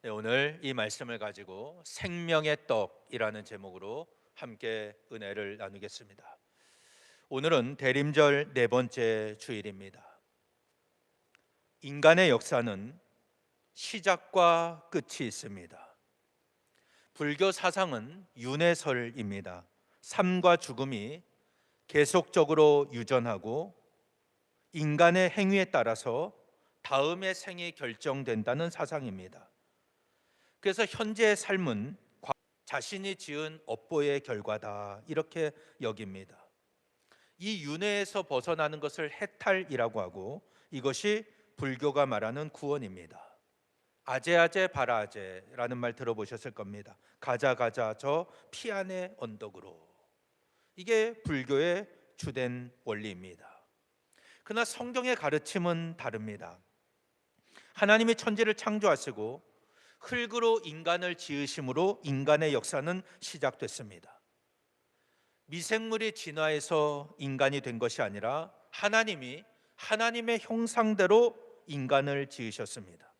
네, 오늘 이 말씀을 가지고 생명의 떡이라는 제목으로 함께 은혜를 나누겠습니다. 오늘은 대림절 네 번째 주일입니다. 인간의 역사는 시작과 끝이 있습니다. 불교 사상은 윤회설입니다. 삶과 죽음이 계속적으로 유전하고 인간의 행위에 따라서 다음의 생이 결정된다는 사상입니다. 그래서 현재의 삶은 자신이 지은 업보의 결과다 이렇게 여깁니다. 이 윤회에서 벗어나는 것을 해탈이라고 하고 이것이 불교가 말하는 구원입니다. 아제아제 바라아제라는 말 들어보셨을 겁니다. 가자 가자 저 피안의 언덕으로. 이게 불교의 주된 원리입니다. 그러나 성경의 가르침은 다릅니다. 하나님이 천지를 창조하시고 흙으로 인간을 지으심으로 인간의 역사는 시작됐습니다. 미생물이 진화해서 인간이 된 것이 아니라 하나님이 하나님의 형상대로 인간을 지으셨습니다.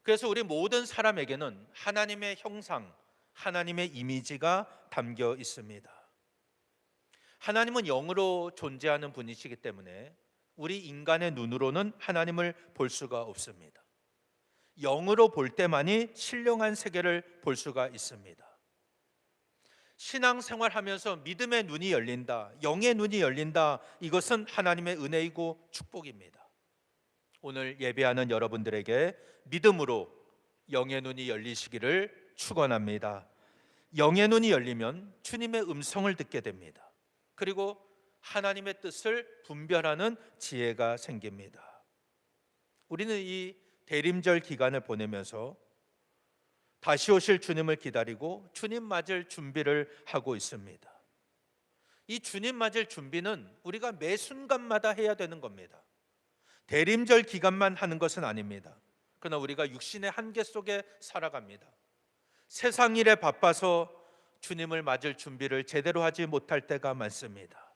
그래서 우리 모든 사람에게는 하나님의 형상, 하나님의 이미지가 담겨 있습니다. 하나님은 영으로 존재하는 분이시기 때문에 우리 인간의 눈으로는 하나님을 볼 수가 없습니다. 영으로 볼 때만이 신령한 세계를 볼 수가 있습니다. 신앙생활하면서 믿음의 눈이 열린다, 영의 눈이 열린다, 이것은 하나님의 은혜이고 축복입니다. 오늘 예배하는 여러분들에게 믿음으로 영의 눈이 열리시기를 축원합니다. 영의 눈이 열리면 주님의 음성을 듣게 됩니다. 그리고 하나님의 뜻을 분별하는 지혜가 생깁니다. 우리는 이 대림절 기간을 보내면서 다시 오실 주님을 기다리고 주님 맞을 준비를 하고 있습니다. 이 주님 맞을 준비는 우리가 매 순간마다 해야 되는 겁니다. 대림절 기간만 하는 것은 아닙니다. 그러나 우리가 육신의 한계 속에 살아갑니다. 세상 일에 바빠서 주님을 맞을 준비를 제대로 하지 못할 때가 많습니다.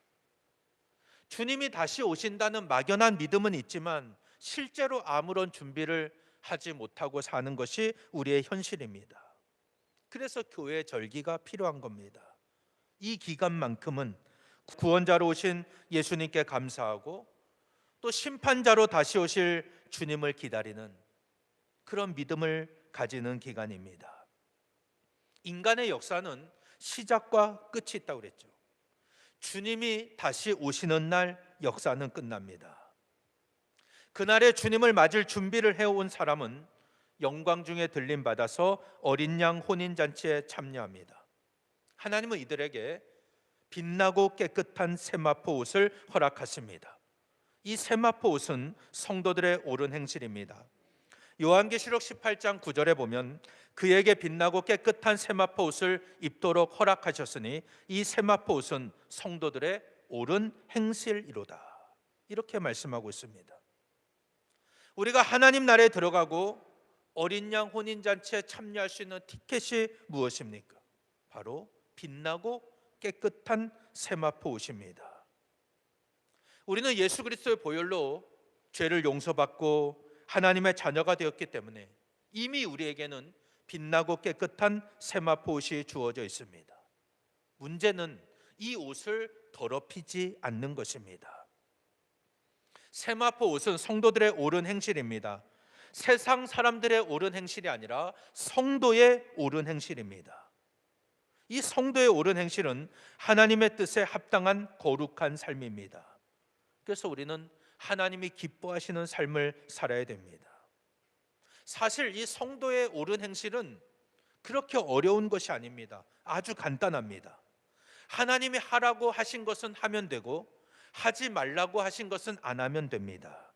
주님이 다시 오신다는 막연한 믿음은 있지만 실제로 아무런 준비를 하지 못하고 사는 것이 우리의 현실입니다. 그래서 교회 절기가 필요한 겁니다. 이 기간만큼은 구원자로 오신 예수님께 감사하고 또 심판자로 다시 오실 주님을 기다리는 그런 믿음을 가지는 기간입니다. 인간의 역사는 시작과 끝이 있다고 그랬죠. 주님이 다시 오시는 날 역사는 끝납니다. 그날에 주님을 맞을 준비를 해온 사람은 영광 중에 들림 받아서 어린 양 혼인 잔치에 참여합니다. 하나님은 이들에게 빛나고 깨끗한 세마포 옷을 허락하십니다. 이 세마포 옷은 성도들의 옳은 행실입니다. 요한계시록 18장 9절에 보면 그에게 빛나고 깨끗한 세마포 옷을 입도록 허락하셨으니 이 세마포 옷은 성도들의 옳은 행실이로다. 이렇게 말씀하고 있습니다. 우리가 하나님 나라에 들어가고 어린 양 혼인잔치에 참여할 수 있는 티켓이 무엇입니까? 바로 빛나고 깨끗한 세마포 옷입니다. 우리는 예수 그리스도의 보혈로 죄를 용서받고 하나님의 자녀가 되었기 때문에 이미 우리에게는 빛나고 깨끗한 세마포 옷이 주어져 있습니다. 문제는 이 옷을 더럽히지 않는 것입니다. 세마포 옷은 성도들의 옳은 행실입니다. 세상 사람들의 옳은 행실이 아니라 성도의 옳은 행실입니다. 이 성도의 옳은 행실은 하나님의 뜻에 합당한 거룩한 삶입니다. 그래서 우리는 하나님이 기뻐하시는 삶을 살아야 됩니다. 사실 이 성도의 옳은 행실은 그렇게 어려운 것이 아닙니다. 아주 간단합니다. 하나님이 하라고 하신 것은 하면 되고 하지 말라고 하신 것은 안 하면 됩니다.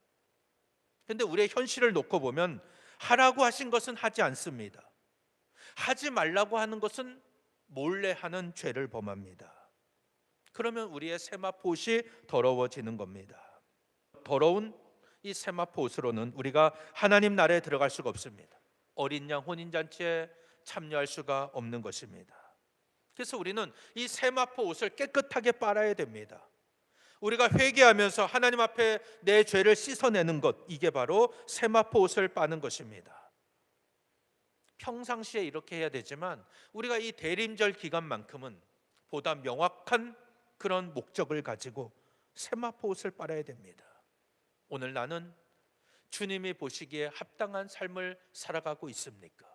그런데 우리의 현실을 놓고 보면 하라고 하신 것은 하지 않습니다. 하지 말라고 하는 것은 몰래 하는 죄를 범합니다. 그러면 우리의 세마포 옷이 더러워지는 겁니다. 더러운 이 세마포 옷으로는 우리가 하나님 나라에 들어갈 수가 없습니다. 어린 양 혼인잔치에 참여할 수가 없는 것입니다. 그래서 우리는 이 세마포 옷을 깨끗하게 빨아야 됩니다. 우리가 회개하면서 하나님 앞에 내 죄를 씻어내는 것, 이게 바로 세마포 옷을 빠는 것입니다. 평상시에 이렇게 해야 되지만 우리가 이 대림절 기간만큼은 보다 명확한 그런 목적을 가지고 세마포 옷을 빨아야 됩니다. 오늘 나는 주님이 보시기에 합당한 삶을 살아가고 있습니까?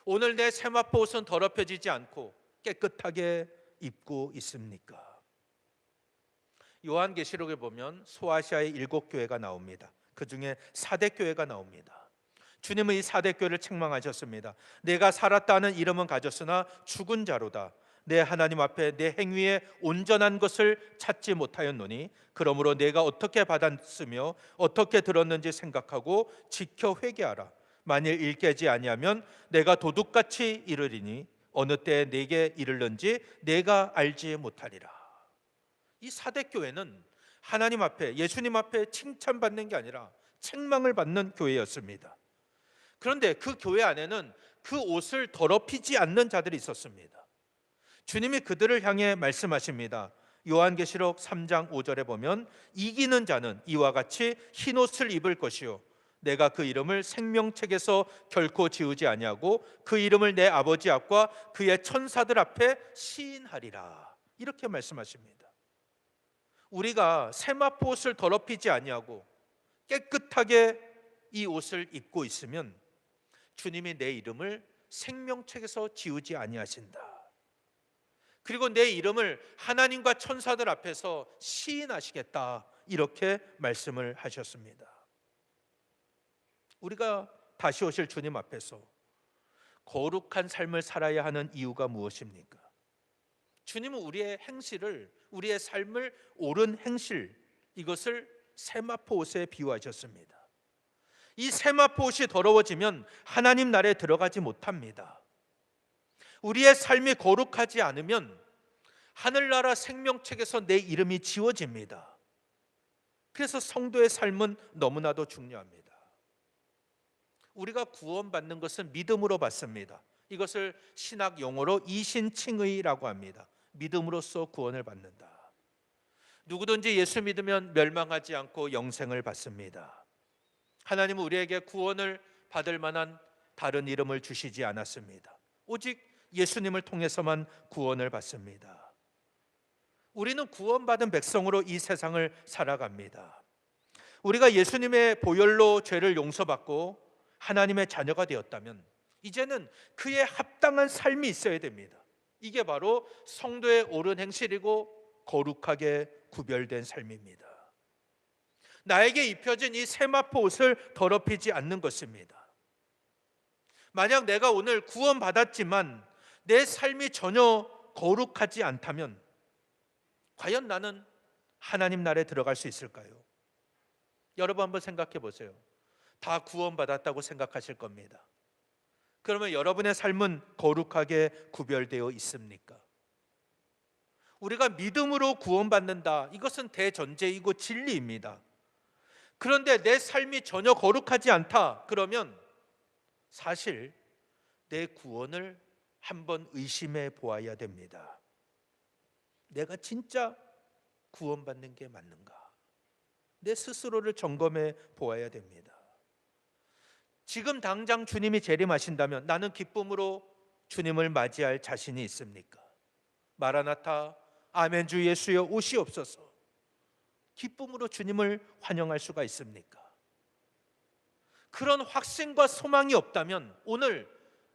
오늘 내 세마포 옷은 더럽혀지지 않고 깨끗하게 입고 있습니까? 요한계시록에 보면 소아시아의 7교회가 나옵니다. 그 중에 사대교회가 나옵니다. 주님은 이 사대교회를 책망하셨습니다. 내가 살았다는 이름은 가졌으나 죽은 자로다. 내 하나님 앞에 내 행위에 온전한 것을 찾지 못하였노니 그러므로 내가 어떻게 받았으며 어떻게 들었는지 생각하고 지켜 회개하라. 만일 일 깨지 아니하면 내가 도둑같이 이르리니 어느 때에 내게 이르는지 내가 알지 못하리라. 이 사대교회는 하나님 앞에, 예수님 앞에 칭찬받는 게 아니라 책망을 받는 교회였습니다. 그런데 그 교회 안에는 그 옷을 더럽히지 않는 자들이 있었습니다. 주님이 그들을 향해 말씀하십니다. 요한계시록 3장 5절에 보면 이기는 자는 이와 같이 흰 옷을 입을 것이요 내가 그 이름을 생명책에서 결코 지우지 아니하고 그 이름을 내 아버지 앞과 그의 천사들 앞에 시인하리라. 이렇게 말씀하십니다. 우리가 세마포 옷을 더럽히지 아니하고 깨끗하게 이 옷을 입고 있으면 주님이 내 이름을 생명책에서 지우지 아니하신다. 그리고 내 이름을 하나님과 천사들 앞에서 시인하시겠다. 이렇게 말씀을 하셨습니다. 우리가 다시 오실 주님 앞에서 거룩한 삶을 살아야 하는 이유가 무엇입니까? 주님은 우리의 행실을, 우리의 삶을 옳은 행실, 이것을 세마포 옷에 비유하셨습니다. 이 세마포 옷이 더러워지면 하나님 나라에 들어가지 못합니다. 우리의 삶이 거룩하지 않으면 하늘나라 생명책에서 내 이름이 지워집니다. 그래서 성도의 삶은 너무나도 중요합니다. 우리가 구원받는 것은 믿음으로 받습니다. 이것을 신학 용어로 이신칭의라고 합니다. 믿음으로써 구원을 받는다. 누구든지 예수 믿으면 멸망하지 않고 영생을 받습니다. 하나님은 우리에게 구원을 받을 만한 다른 이름을 주시지 않았습니다. 오직 예수님을 통해서만 구원을 받습니다. 우리는 구원받은 백성으로 이 세상을 살아갑니다. 우리가 예수님의 보혈로 죄를 용서받고 하나님의 자녀가 되었다면 이제는 그에 합당한 삶이 있어야 됩니다. 이게 바로 성도의 옳은 행실이고 거룩하게 구별된 삶입니다. 나에게 입혀진 이 세마포 옷을 더럽히지 않는 것입니다. 만약 내가 오늘 구원받았지만 내 삶이 전혀 거룩하지 않다면 과연 나는 하나님 나라에 들어갈 수 있을까요? 여러분 한번 생각해 보세요. 다 구원받았다고 생각하실 겁니다. 그러면 여러분의 삶은 거룩하게 구별되어 있습니까? 우리가 믿음으로 구원받는다. 이것은 대전제이고 진리입니다. 그런데 내 삶이 전혀 거룩하지 않다. 그러면 사실 내 구원을 한번 의심해 보아야 됩니다. 내가 진짜 구원받는 게 맞는가? 내 스스로를 점검해 보아야 됩니다. 지금 당장 주님이 재림하신다면 나는 기쁨으로 주님을 맞이할 자신이 있습니까? 마라나타, 아멘 주 예수여 오시옵소서. 기쁨으로 주님을 환영할 수가 있습니까? 그런 확신과 소망이 없다면 오늘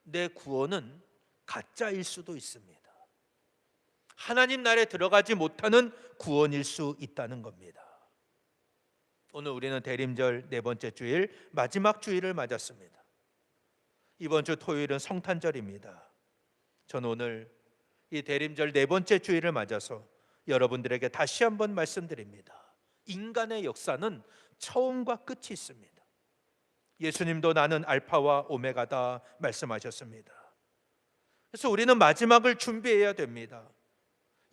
내 구원은 가짜일 수도 있습니다. 하나님 나라에 들어가지 못하는 구원일 수 있다는 겁니다. 오늘 우리는 대림절 네 번째 주일, 마지막 주일을 맞았습니다. 이번 주 토요일은 성탄절입니다. 저는 오늘 이 대림절 네 번째 주일을 맞아서 여러분들에게 다시 한번 말씀드립니다. 인간의 역사는 처음과 끝이 있습니다. 예수님도 나는 알파와 오메가다 말씀하셨습니다. 그래서 우리는 마지막을 준비해야 됩니다.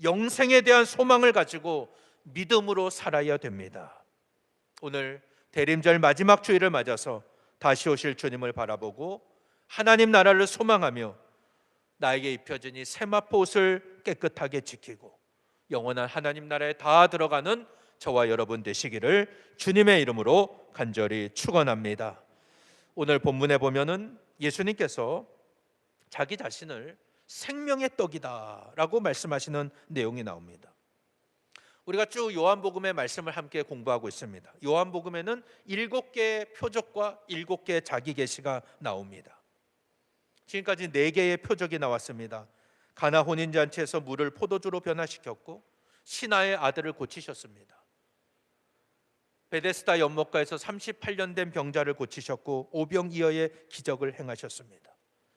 영생에 대한 소망을 가지고 믿음으로 살아야 됩니다. 오늘 대림절 마지막 주일을 맞아서 다시 오실 주님을 바라보고 하나님 나라를 소망하며 나에게 입혀진 이 세마포 옷을 깨끗하게 지키고 영원한 하나님 나라에 다 들어가는 저와 여러분 되시기를 주님의 이름으로 간절히 축원합니다. 오늘 본문에 보면은 예수님께서 자기 자신을 생명의 떡이다라고 말씀하시는 내용이 나옵니다. 우리가 쭉 요한복음의 말씀을 함께 공부하고 있습니다. 요한복음에는 7개의 표적과 7개의 자기 계시가 나옵니다. 지금까지 4개의 표적이 나왔습니다. 가나 혼인잔치에서 물을 포도주로 변화시켰고 신하의 아들을 고치셨습니다. 베데스다 연못가에서 38년 된 병자를 고치셨고 오병이어의 기적을 행하셨습니다.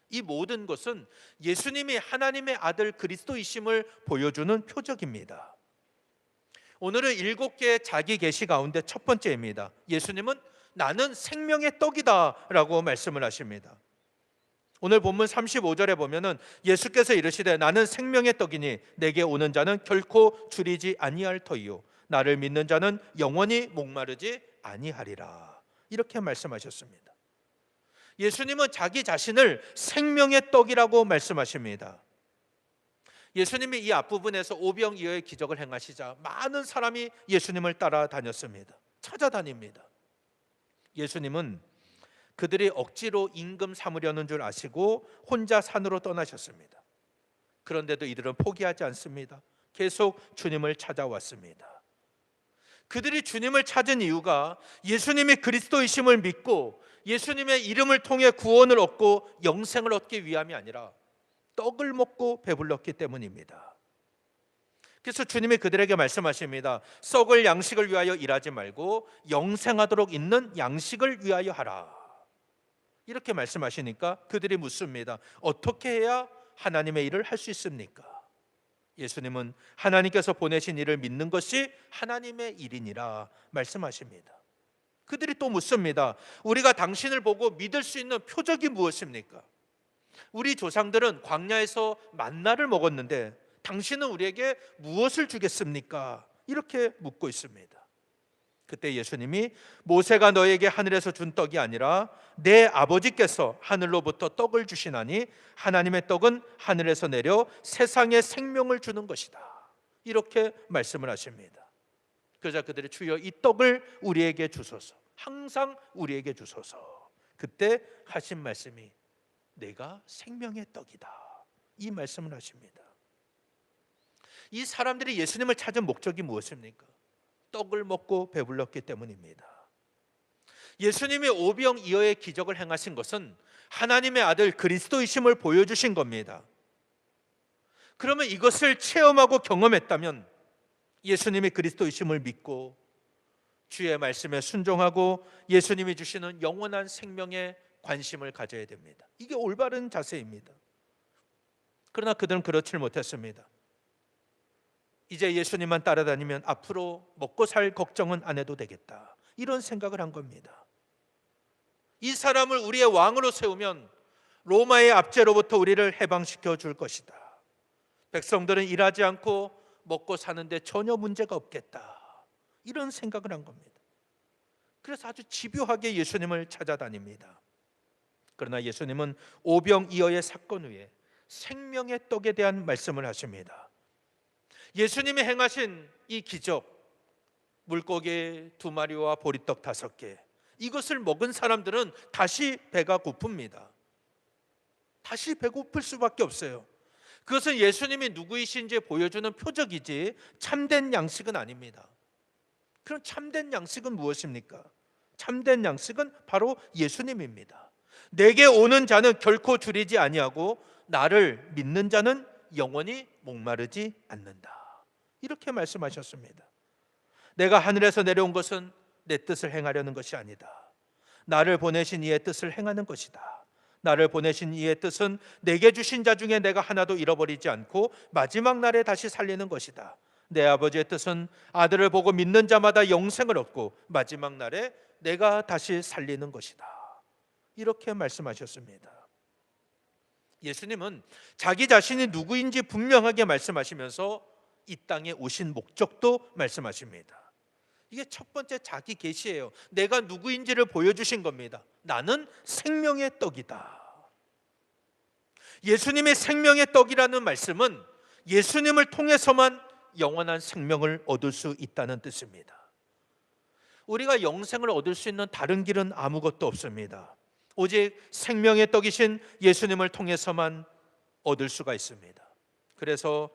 이 모든 것은 예수님이 하나님의 아들 그리스도이심을 보여주는 표적입니다. 오늘은 7개의 자기 계시 가운데 첫 번째입니다. 예수님은 나는 생명의 떡이다 라고 말씀을 하십니다. 오늘 본문 35절에 보면은 예수께서 이르시되 나는 생명의 떡이니 내게 오는 자는 결코 줄이지 아니할 터이요 나를 믿는 자는 영원히 목마르지 아니하리라, 이렇게 말씀하셨습니다. 예수님은 자기 자신을 생명의 떡이라고 말씀하십니다. 예수님이 이 앞부분에서 오병이어의 기적을 행하시자 많은 사람이 예수님을 따라다녔습니다. 찾아다닙니다. 예수님은 그들이 억지로 임금 삼으려는 줄 아시고 혼자 산으로 떠나셨습니다. 그런데도 이들은 포기하지 않습니다. 계속 주님을 찾아왔습니다. 그들이 주님을 찾은 이유가 예수님이 그리스도이심을 믿고 예수님의 이름을 통해 구원을 얻고 영생을 얻기 위함이 아니라 떡을 먹고 배불렀기 때문입니다. 그래서 주님이 그들에게 말씀하십니다. 썩을 양식을 위하여 일하지 말고 영생하도록 있는 양식을 위하여 하라, 이렇게 말씀하시니까 그들이 묻습니다. 어떻게 해야 하나님의 일을 할 수 있습니까? 예수님은 하나님께서 보내신 일을 믿는 것이 하나님의 일이니라 말씀하십니다. 그들이 또 묻습니다. 우리가 당신을 보고 믿을 수 있는 표적이 무엇입니까? 우리 조상들은 광야에서 만나를 먹었는데 당신은 우리에게 무엇을 주겠습니까? 이렇게 묻고 있습니다. 그때 예수님이 모세가 너에게 하늘에서 준 떡이 아니라 내 아버지께서 하늘로부터 떡을 주시나니 하나님의 떡은 하늘에서 내려 세상에 생명을 주는 것이다, 이렇게 말씀을 하십니다. 그러자 그들이 주여 이 떡을 우리에게 주소서, 항상 우리에게 주소서. 그때 하신 말씀이 내가 생명의 떡이다, 이 말씀을 하십니다. 이 사람들이 예수님을 찾은 목적이 무엇입니까? 떡을 먹고 배불렀기 때문입니다. 예수님이 오병이어의 기적을 행하신 것은 하나님의 아들 그리스도이심을 보여주신 겁니다. 그러면 이것을 체험하고 경험했다면 예수님이 그리스도이심을 믿고 주의 말씀에 순종하고 예수님이 주시는 영원한 생명에 관심을 가져야 됩니다. 이게 올바른 자세입니다. 그러나 그들은 그렇지 못했습니다. 이제 예수님만 따라다니면 앞으로 먹고 살 걱정은 안 해도 되겠다, 이런 생각을 한 겁니다. 이 사람을 우리의 왕으로 세우면 로마의 압제로부터 우리를 해방시켜 줄 것이다. 백성들은 일하지 않고 먹고 사는데 전혀 문제가 없겠다, 이런 생각을 한 겁니다. 그래서 아주 집요하게 예수님을 찾아다닙니다. 그러나 예수님은 오병이어의 사건 후에 생명의 떡에 대한 말씀을 하십니다. 예수님이 행하신 이 기적, 물고기 2마리와 보리떡 5개, 이것을 먹은 사람들은 다시 배가 고픕니다. 다시 배고플 수밖에 없어요. 그것은 예수님이 누구이신지 보여주는 표적이지 참된 양식은 아닙니다. 그럼 참된 양식은 무엇입니까? 참된 양식은 바로 예수님입니다. 내게 오는 자는 결코 줄이지 아니하고 나를 믿는 자는 영원히 목마르지 않는다, 이렇게 말씀하셨습니다. 내가 하늘에서 내려온 것은 내 뜻을 행하려는 것이 아니다. 나를 보내신 이의 뜻을 행하는 것이다. 나를 보내신 이의 뜻은 내게 주신 자 중에 내가 하나도 잃어버리지 않고 마지막 날에 다시 살리는 것이다. 내 아버지의 뜻은 아들을 보고 믿는 자마다 영생을 얻고 마지막 날에 내가 다시 살리는 것이다, 이렇게 말씀하셨습니다. 예수님은 자기 자신이 누구인지 분명하게 말씀하시면서 이 땅에 오신 목적도 말씀하십니다. 이게 첫 번째 자기 계시예요. 내가 누구인지를 보여주신 겁니다. 나는 생명의 떡이다. 예수님의 생명의 떡이라는 말씀은 예수님을 통해서만 영원한 생명을 얻을 수 있다는 뜻입니다. 우리가 영생을 얻을 수 있는 다른 길은 아무것도 없습니다. 오직 생명의 떡이신 예수님을 통해서만 얻을 수가 있습니다. 그래서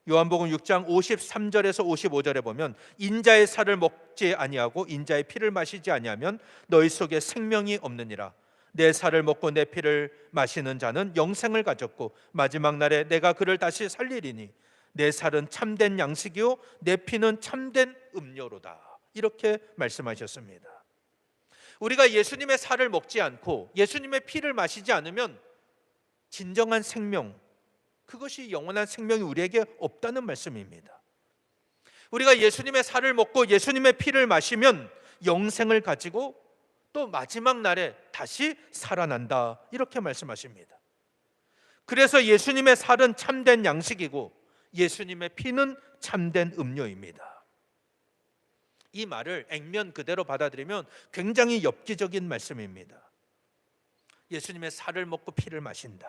요한복음 6장 53절에서 55절에 보면 인자의 살을 먹지 아니하고 인자의 피를 마시지 아니하면 너희 속에 생명이 없느니라. 내 살을 먹고 내 피를 마시는 자는 영생을 가졌고 마지막 날에 내가 그를 다시 살리리니 내 살은 참된 양식이요 내 피는 참된 음료로다. 이렇게 말씀하셨습니다. 우리가 예수님의 살을 먹지 않고 예수님의 피를 마시지 않으면 진정한 생명, 그것이 영원한 생명이 우리에게 없다는 말씀입니다. 우리가 예수님의 살을 먹고 예수님의 피를 마시면 영생을 가지고 또 마지막 날에 다시 살아난다, 이렇게 말씀하십니다. 그래서 예수님의 살은 참된 양식이고 예수님의 피는 참된 음료입니다. 이 말을 액면 그대로 받아들이면 굉장히 엽기적인 말씀입니다. 예수님의 살을 먹고 피를 마신다.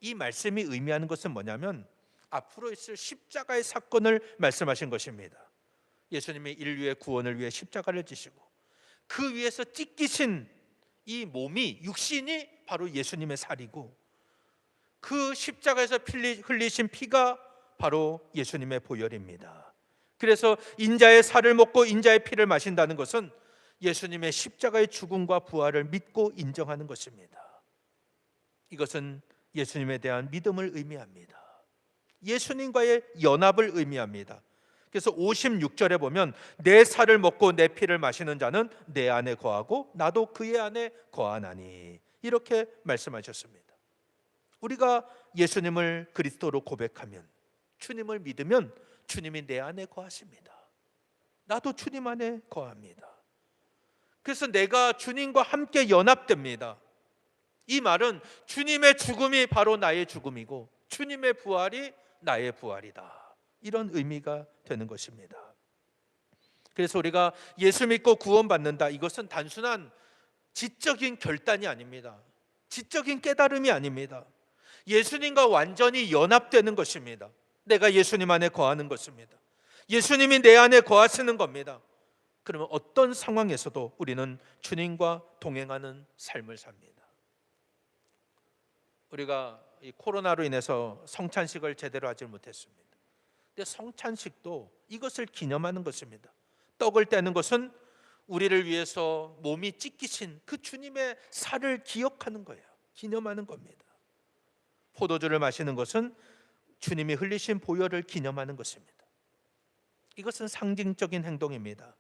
이 말씀이 의미하는 것은 뭐냐면 앞으로 있을 십자가의 사건을 말씀하신 것입니다. 예수님이 인류의 구원을 위해 십자가를 지시고 그 위에서 찢기신 이 몸이, 육신이 바로 예수님의 살이고 그 십자가에서 흘리신 피가 바로 예수님의 보혈입니다. 그래서 인자의 살을 먹고 인자의 피를 마신다는 것은 예수님의 십자가의 죽음과 부활을 믿고 인정하는 것입니다. 이것은 예수님에 대한 믿음을 의미합니다. 예수님과의 연합을 의미합니다. 그래서 56절에 보면 내 살을 먹고 내 피를 마시는 자는 내 안에 거하고 나도 그의 안에 거하나니, 이렇게 말씀하셨습니다. 우리가 예수님을 그리스도로 고백하면, 주님을 믿으면 주님이 내 안에 거하십니다. 나도 주님 안에 거합니다. 그래서 내가 주님과 함께 연합됩니다. 이 말은 주님의 죽음이 바로 나의 죽음이고 주님의 부활이 나의 부활이다, 이런 의미가 되는 것입니다. 그래서 우리가 예수 믿고 구원받는다, 이것은 단순한 지적인 결단이 아닙니다. 지적인 깨달음이 아닙니다. 예수님과 완전히 연합되는 것입니다. 내가 예수님 안에 거하는 것입니다. 예수님이 내 안에 거하시는 겁니다. 그러면 어떤 상황에서도 우리는 주님과 동행하는 삶을 삽니다. 우리가 이 코로나로 인해서 성찬식을 제대로 하지 못했습니다. 근데 성찬식도 이것을 기념하는 것입니다. 떡을 떼는 것은 우리를 위해서 몸이 찢기신 그 주님의 살을 기억하는 거예요. 기념하는 겁니다. 포도주를 마시는 것은 주님이 흘리신 보혈을 기념하는 것입니다. 이것은 상징적인 행동입니다.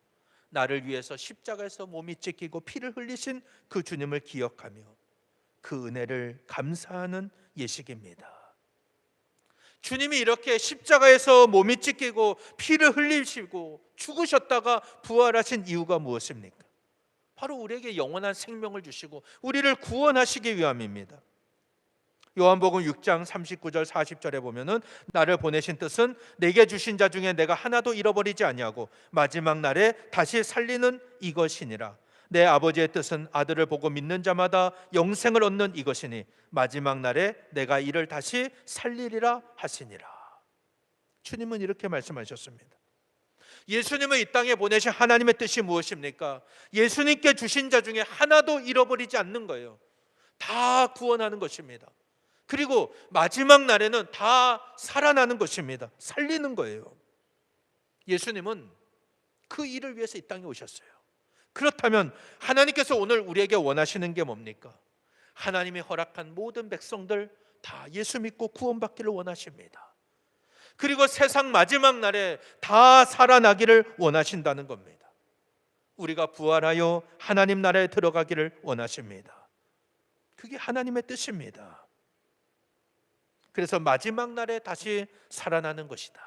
나를 위해서 십자가에서 몸이 찢기고 피를 흘리신 그 주님을 기억하며 그 은혜를 감사하는 예식입니다. 주님이 이렇게 십자가에서 몸이 찢기고 피를 흘리시고 죽으셨다가 부활하신 이유가 무엇입니까? 바로 우리에게 영원한 생명을 주시고 우리를 구원하시기 위함입니다. 요한복음 6장 39절 40절에 보면은 나를 보내신 뜻은 내게 주신 자 중에 내가 하나도 잃어버리지 아니하고 마지막 날에 다시 살리는 이것이니라. 내 아버지의 뜻은 아들을 보고 믿는 자마다 영생을 얻는 이것이니 마지막 날에 내가 이를 다시 살리리라 하시니라. 주님은 이렇게 말씀하셨습니다. 예수님을 이 땅에 보내신 하나님의 뜻이 무엇입니까? 예수님께 주신 자 중에 하나도 잃어버리지 않는 거예요. 다 구원하는 것입니다. 그리고 마지막 날에는 다 살아나는 것입니다. 살리는 거예요. 예수님은 그 일을 위해서 이 땅에 오셨어요. 그렇다면 하나님께서 오늘 우리에게 원하시는 게 뭡니까? 하나님이 허락한 모든 백성들 다 예수 믿고 구원받기를 원하십니다. 그리고 세상 마지막 날에 다 살아나기를 원하신다는 겁니다. 우리가 부활하여 하나님 나라에 들어가기를 원하십니다. 그게 하나님의 뜻입니다. 그래서 마지막 날에 다시 살아나는 것이다,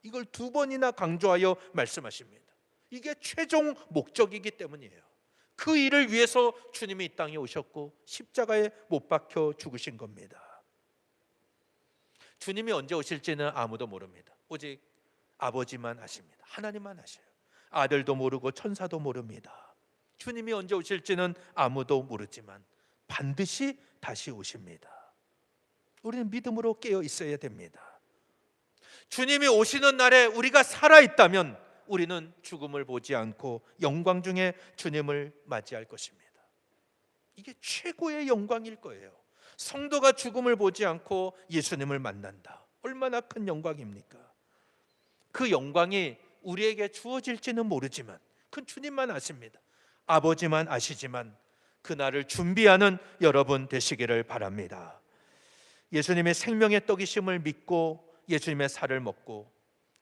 이걸 두 번이나 강조하여 말씀하십니다. 이게 최종 목적이기 때문이에요. 그 일을 위해서 주님이 이 땅에 오셨고 십자가에 못 박혀 죽으신 겁니다. 주님이 언제 오실지는 아무도 모릅니다. 오직 아버지만 아십니다. 하나님만 아셔요. 아들도 모르고 천사도 모릅니다. 주님이 언제 오실지는 아무도 모르지만 반드시 다시 오십니다. 우리는 믿음으로 깨어 있어야 됩니다. 주님이 오시는 날에 우리가 살아있다면 우리는 죽음을 보지 않고 영광 중에 주님을 맞이할 것입니다. 이게 최고의 영광일 거예요. 성도가 죽음을 보지 않고 예수님을 만난다. 얼마나 큰 영광입니까? 그 영광이 우리에게 주어질지는 모르지만 그건 주님만 아십니다. 아버지만 아시지만 그날을 준비하는 여러분 되시기를 바랍니다. 예수님의 생명의 떡이심을 믿고 예수님의 살을 먹고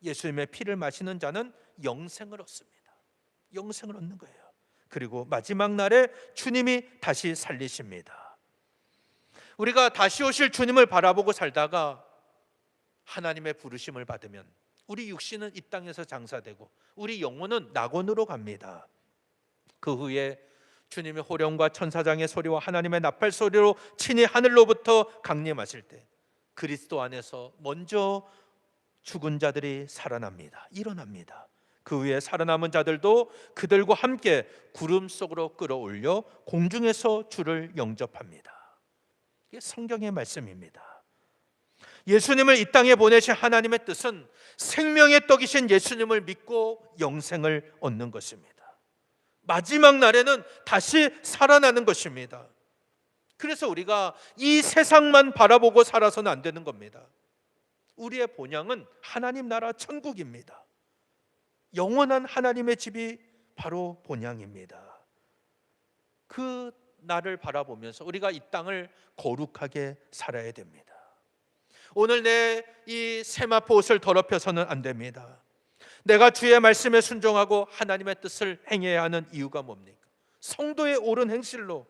예수님의 피를 마시는 자는 영생을 얻습니다. 영생을 얻는 거예요. 그리고 마지막 날에 주님이 다시 살리십니다. 우리가 다시 오실 주님을 바라보고 살다가 하나님의 부르심을 받으면 우리 육신은 이 땅에서 장사되고 우리 영혼은 낙원으로 갑니다. 그 후에 주님의 호령과 천사장의 소리와 하나님의 나팔 소리로 친히 하늘로부터 강림하실 때 그리스도 안에서 먼저 죽은 자들이 살아납니다. 일어납니다. 그 후에 살아남은 자들도 그들과 함께 구름 속으로 끌어올려 공중에서 주를 영접합니다. 이게 성경의 말씀입니다. 예수님을 이 땅에 보내신 하나님의 뜻은 생명의 떡이신 예수님을 믿고 영생을 얻는 것입니다. 마지막 날에는 다시 살아나는 것입니다. 그래서 우리가 이 세상만 바라보고 살아서는 안 되는 겁니다. 우리의 본향은 하나님 나라 천국입니다. 영원한 하나님의 집이 바로 본향입니다. 그 날을 바라보면서 우리가 이 땅을 거룩하게 살아야 됩니다. 오늘 내 이 세마포 옷을 더럽혀서는 안 됩니다. 내가 주의 말씀에 순종하고 하나님의 뜻을 행해야 하는 이유가 뭡니까? 성도의 옳은 행실로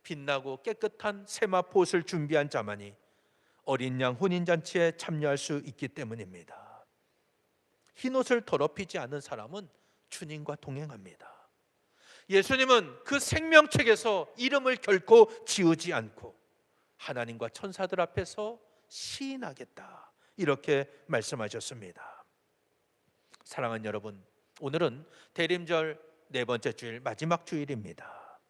빛나고 깨끗한 세마포 옷을 준비한 자만이 어린 양 혼인잔치에 참여할 수 있기 때문입니다. 흰 옷을 더럽히지 않은 사람은 주님과 동행합니다. 예수님은 그 생명책에서 이름을 결코 지우지 않고 하나님과 천사들 앞에서 시인하겠다, 이렇게 말씀하셨습니다. 사랑하는 여러분, 오늘은 대림절 네 번째 주일 마지막 주일입니다.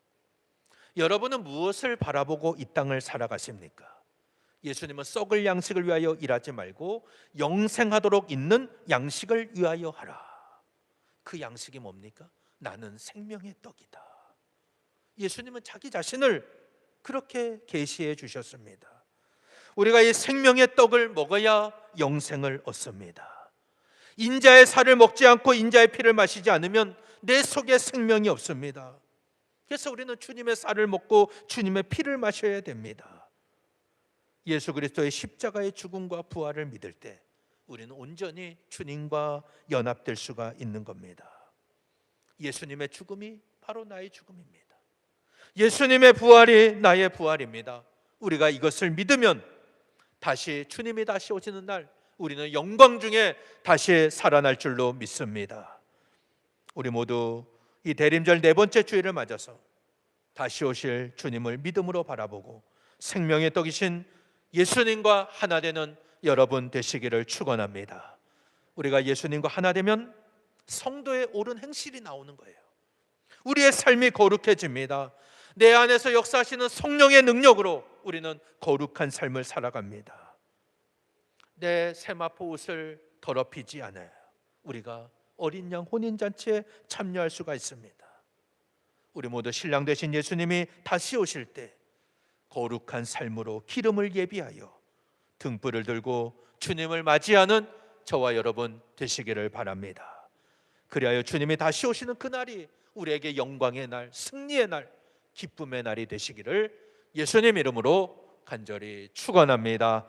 여러분은 무엇을 바라보고 이 땅을 살아가십니까? 예수님은 썩을 양식을 위하여 일하지 말고 영생하도록 있는 양식을 위하여 하라. 그 양식이 뭡니까? 나는 생명의 떡이다. 예수님은 자기 자신을 그렇게 계시해 주셨습니다. 우리가 이 생명의 떡을 먹어야 영생을 얻습니다. 인자의 살을 먹지 않고 인자의 피를 마시지 않으면 내 속에 생명이 없습니다. 그래서 우리는 주님의 살을 먹고 주님의 피를 마셔야 됩니다. 예수 그리스도의 십자가의 죽음과 부활을 믿을 때 우리는 온전히 주님과 연합될 수가 있는 겁니다. 예수님의 죽음이 바로 나의 죽음입니다. 예수님의 부활이 나의 부활입니다. 우리가 이것을 믿으면 다시 주님이 다시 오시는 날 우리는 영광 중에 다시 살아날 줄로 믿습니다. 우리 모두 이 대림절 네 번째 주일을 맞아서 다시 오실 주님을 믿음으로 바라보고 생명의 떡이신 예수님과 하나 되는 여러분 되시기를 축원합니다. 우리가 예수님과 하나 되면 성도의 옳은 행실이 나오는 거예요. 우리의 삶이 거룩해집니다. 내 안에서 역사하시는 성령의 능력으로 우리는 거룩한 삶을 살아갑니다. 내 세마포 옷을 더럽히지 않아요. 우리가 어린 양 혼인잔치에 참여할 수가 있습니다. 우리 모두 신랑 되신 예수님이 다시 오실 때 거룩한 삶으로 기름을 예비하여 등불을 들고 주님을 맞이하는 저와 여러분 되시기를 바랍니다. 그리하여 주님이 다시 오시는 그날이 우리에게 영광의 날, 승리의 날, 기쁨의 날이 되시기를 예수님 이름으로 간절히 축원합니다.